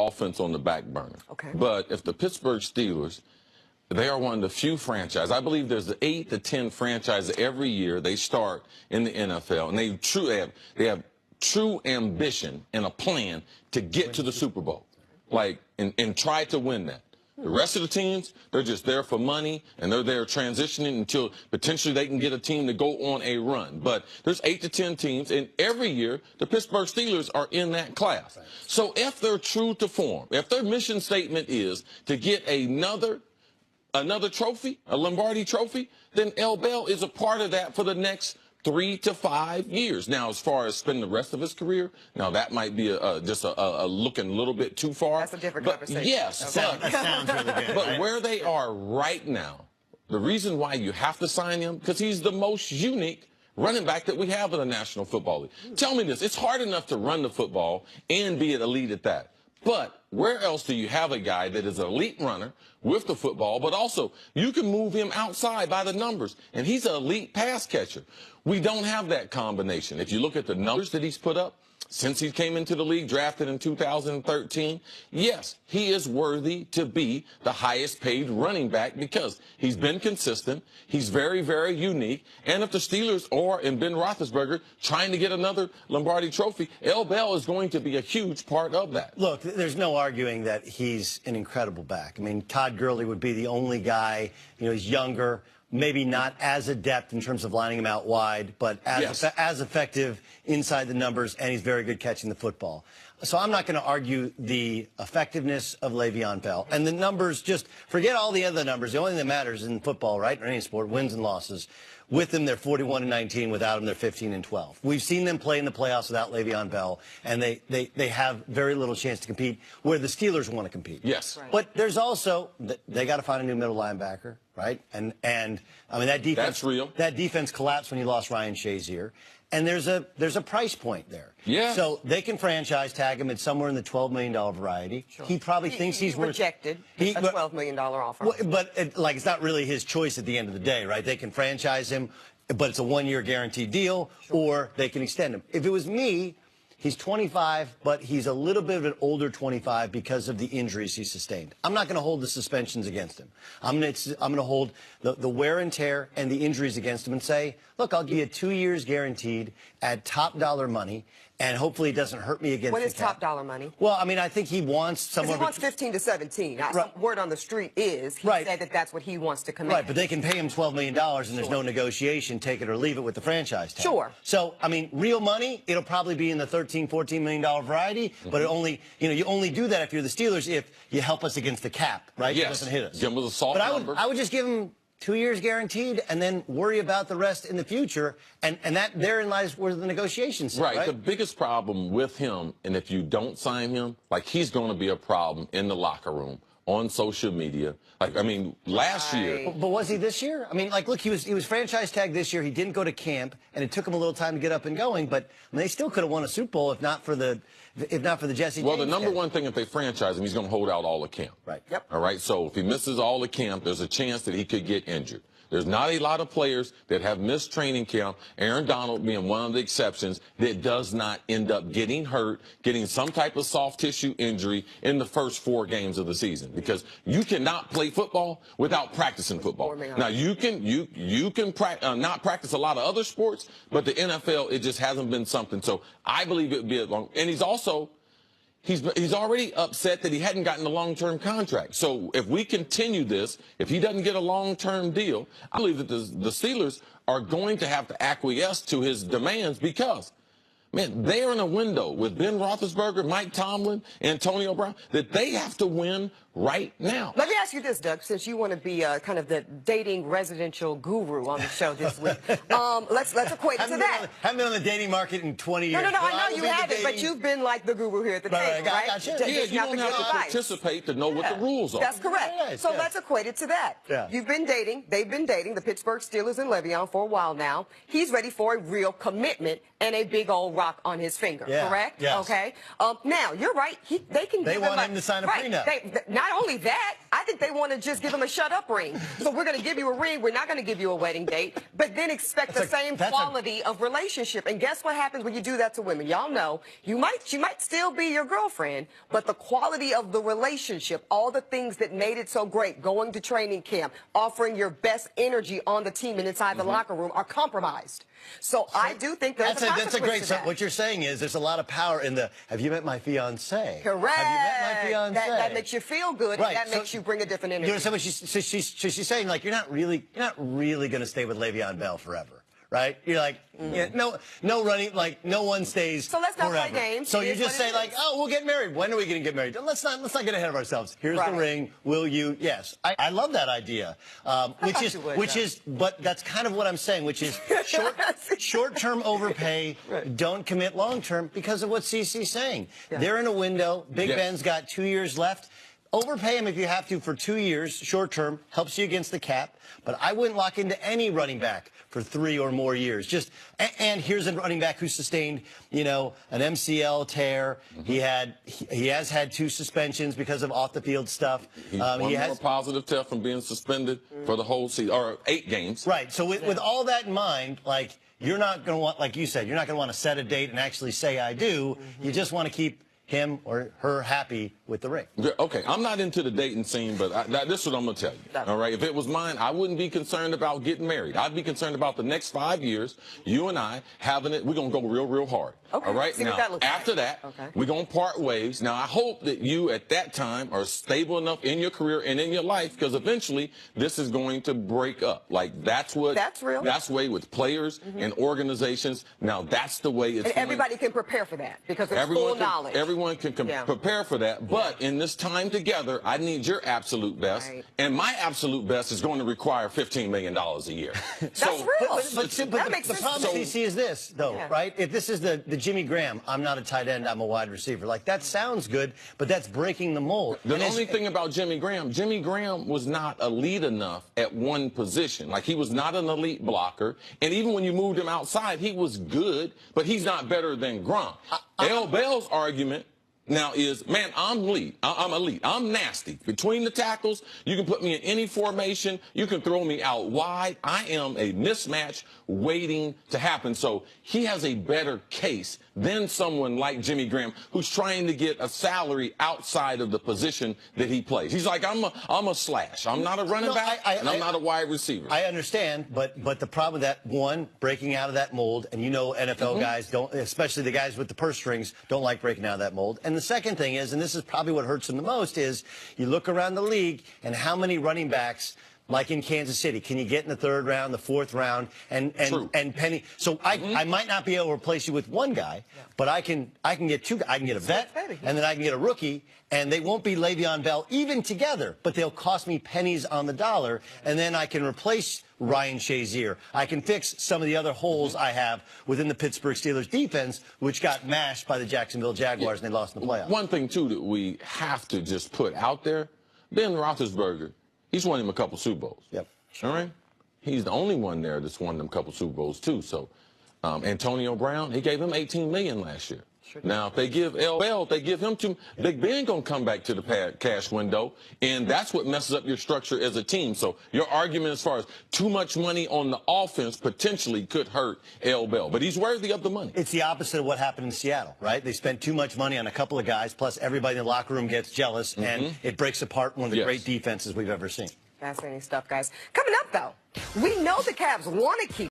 offense on the back burner. Okay. But if the Pittsburgh Steelers, they are one of the few franchises. I believe there's 8 to 10 franchises every year they start in the NFL, and they have true ambition and a plan to get to the Super Bowl, and try to win that. The rest of the teams, they're just there for money, and they're there transitioning until potentially they can get a team to go on a run. But there's 8 to 10 teams, and every year the Pittsburgh Steelers are in that class. So if they're true to form, if their mission statement is to get another trophy, a Lombardi trophy, then L. Bell is a part of that for the next 3 to 5 years. Now, as far as spending the rest of his career, now that might be just looking a little bit too far. That's a different conversation. Yes, okay. that sounds really good. But right? where they are right now, the reason why you have to sign him, because he's the most unique running back that we have in the National Football League. Tell me this, it's hard enough to run the football and be an elite at that. But where else do you have a guy that is an elite runner with the football, but also you can move him outside by the numbers, and he's an elite pass catcher? We don't have that combination. If you look at the numbers that he's put up since he came into the league, drafted in 2013, yes, he is worthy to be the highest paid running back because he's been consistent, he's very, very unique, and if the Steelers and Ben Roethlisberger trying to get another Lombardi trophy, L. Bell is going to be a huge part of that. Look, there's no arguing that he's an incredible back. I mean, Todd Gurley would be the only guy, he's younger, maybe not as adept in terms of lining him out wide, but as effective inside the numbers, and he's very good catching the football. So I'm not going to argue the effectiveness of Le'Veon Bell. And the numbers, just forget all the other numbers. The only thing that matters in football, right, or any sport, wins and losses. With them, they're 41-19. Without him, they're 15-12. We've seen them play in the playoffs without Le'Veon Bell, and they have very little chance to compete where the Steelers want to compete. Yes. Right. But there's also, they got to find a new middle linebacker, right? And I mean, that defense. That's real. That defense collapsed when you lost Ryan Shazier. And there's a price point there. Yeah. So they can franchise tag him at somewhere in the $12 million variety. Sure. He probably thinks he's worth... Rejected a $12 million offer. But it's not really his choice at the end of the day, right? They can franchise him, but it's a one-year guaranteed deal, or they can extend him. If it was me, he's 25, but he's a little bit of an older 25 because of the injuries he sustained. I'm not going to hold the suspensions against him. I'm going to hold the wear and tear and the injuries against him and say, look, I'll give you 2 years guaranteed at top dollar money, and hopefully it doesn't hurt me against What the is cap. top dollar money? Well, I mean, I think he wants somewhere... He wants 15 to 17. Right. Word on the street is he said that that's what he wants to command. Right, but they can pay him $12 million, and there's no negotiation, take it or leave it with the franchise tag. Sure. So, I mean, real money, it'll probably be in the $13, $14 million variety, but it only, you only do that if you're the Steelers if you help us against the cap, right? Yes. It doesn't hit us. Give him a soft number. I would just give him 2 years guaranteed and then worry about the rest in the future, and that therein lies where the negotiations sit, right? The biggest problem with him, and if you don't sign him, he's going to be a problem in the locker room, on social media. I mean, last year. But was he this year? I mean, look, he was franchise tagged this year. He didn't go to camp, and it took him a little time to get up and going. But I mean, they still could have won a Super Bowl if not for the Jesse James. Well, the number one thing, if they franchise him, he's going to hold out all the camp. Right. Yep. All right. So if he misses all the camp, there's a chance that he could get injured. There's not a lot of players that have missed training camp, Aaron Donald being one of the exceptions, that does not end up getting hurt, getting some type of soft tissue injury in the first 4 games of the season. Because you cannot play football without practicing football. Now, you can not practice a lot of other sports, but the NFL, it just hasn't been something. So I believe it would be a long. And he's also... He's already upset that he hadn't gotten a long-term contract. So if we continue this, if he doesn't get a long-term deal, I believe that the Steelers are going to have to acquiesce to his demands because, man, they're in a window with Ben Roethlisberger, Mike Tomlin, Antonio Brown, that they have to win right now. Let me ask you this, Doug, since you want to be kind of the dating residential guru on the show this week. Let's equate it to that. Haven't been on the dating market in 20 years. No, I know you haven't, but you've been like the guru here at the table, right? Gotcha. Yeah, you don't have to participate to know what the rules are. That's correct. So let's equate it to that. Yeah. You've been dating, they've been dating, the Pittsburgh Steelers and Le'Veon for a while now. He's ready for a real commitment and a big old rock on his finger, correct? Yes. Okay. Now, you're right. They can They give want him him to sign a prenup. Not not only that, I think they want to just give him a shut-up ring. So we're going to give you a ring. We're not going to give you a wedding date, but then expect the same quality of relationship. And guess what happens when you do that to women? Y'all know she might still be your girlfriend, but the quality of the relationship, all the things that made it so great, going to training camp, offering your best energy on the team and inside the locker room, are compromised. So I do think there's a consequence that's a great. to So that. what you're saying is there's a lot of power in the "Have you met my fiance?" Correct. Have you met my fiance? That makes you feel good, right. and that makes you bring a different energy. You understand what she's saying? Like you're not really going to stay with Le'Veon Bell forever, right? You're like, yeah, no running, like no one stays. So let's not forever. play games. So you just say like, oh, we'll get married. When are we going to get married? Let's not get ahead of ourselves. Here's the ring. Will you? Yes, I love that idea. But that's kind of what I'm saying, which is short-term overpay. Right. Don't commit long-term because of what CeCe's saying. Yeah. They're in a window. Big Ben's got 2 years left. Overpay him if you have to for 2 years, short term, helps you against the cap. But I wouldn't lock into any running back for 3 or more years. And here's a running back who sustained, an MCL tear. He has had 2 suspensions because of off the field stuff. He has more positive test from being suspended for the whole season, or 8 games. Right. So with all that in mind, like you're not going to want, like you said, you're not going to want to set a date and actually say I do. You just want to keep him or her happy with the ring. Okay, I'm not into the dating scene, but this is what I'm going to tell you. All right, if it was mine, I wouldn't be concerned about getting married. I'd be concerned about the next 5 years, you and I having it. We're going to go real hard. Okay. All right, see now, after that, we're going to part ways. Now, I hope that you at that time are stable enough in your career and in your life, because eventually this is going to break up. Like, that's real. That's the way with players and organizations. Now, that's the way it's and everybody can prepare for that because it's full knowledge. Everyone can prepare for that, but in this time together, I need your absolute best, and my absolute best is going to require $15 million a year. That's real. But that makes the problem, CeCe, is this, though, right? If this is the Jimmy Graham, I'm not a tight end, I'm a wide receiver. Like, that sounds good, but that's breaking the mold. The only thing about Jimmy Graham was not elite enough at one position. Like, he was not an elite blocker, and even when you moved him outside, he was good, but he's not better than Gronk. L. Bell's argument now is, man, I'm elite. I'm nasty. Between the tackles, you can put me in any formation. You can throw me out wide. I am a mismatch waiting to happen. So he has a better case than someone like Jimmy Graham, who's trying to get a salary outside of the position that he plays. He's like, I'm a slash. I'm not a running back, and I'm not a wide receiver. I understand, but the problem with that, one, breaking out of that mold, and NFL guys don't, especially the guys with the purse strings, don't like breaking out of that mold. And the second thing is, and this is probably what hurts him the most, is you look around the league and how many running backs, like in Kansas City, can you get in the 3rd round, the 4th round, and Penny? So I might not be able to replace you with one guy, but I can get 2 guys. I can get a vet, and then I can get a rookie, and they won't be Le'Veon Bell even together, but they'll cost me pennies on the dollar, and then I can replace Ryan Shazier. I can fix some of the other holes I have within the Pittsburgh Steelers defense, which got mashed by the Jacksonville Jaguars, and they lost in the playoffs. One thing, too, that we have to just put out there, Ben Roethlisberger, he's won him a couple Super Bowls. Yep. All right? He's the only one there that's won them a couple Super Bowls, too. So Antonio Brown, he gave him $18 million last year. Now, if they give L. Bell, they give him to Big Ben, going to come back to the cash window, and that's what messes up your structure as a team. So your argument as far as too much money on the offense potentially could hurt L. Bell, but he's worthy of the money. It's the opposite of what happened in Seattle, right? They spent too much money on a couple of guys, plus everybody in the locker room gets jealous, and it breaks apart one of the great defenses we've ever seen. Fascinating stuff, guys. Coming up, though, we know the Cavs want to keep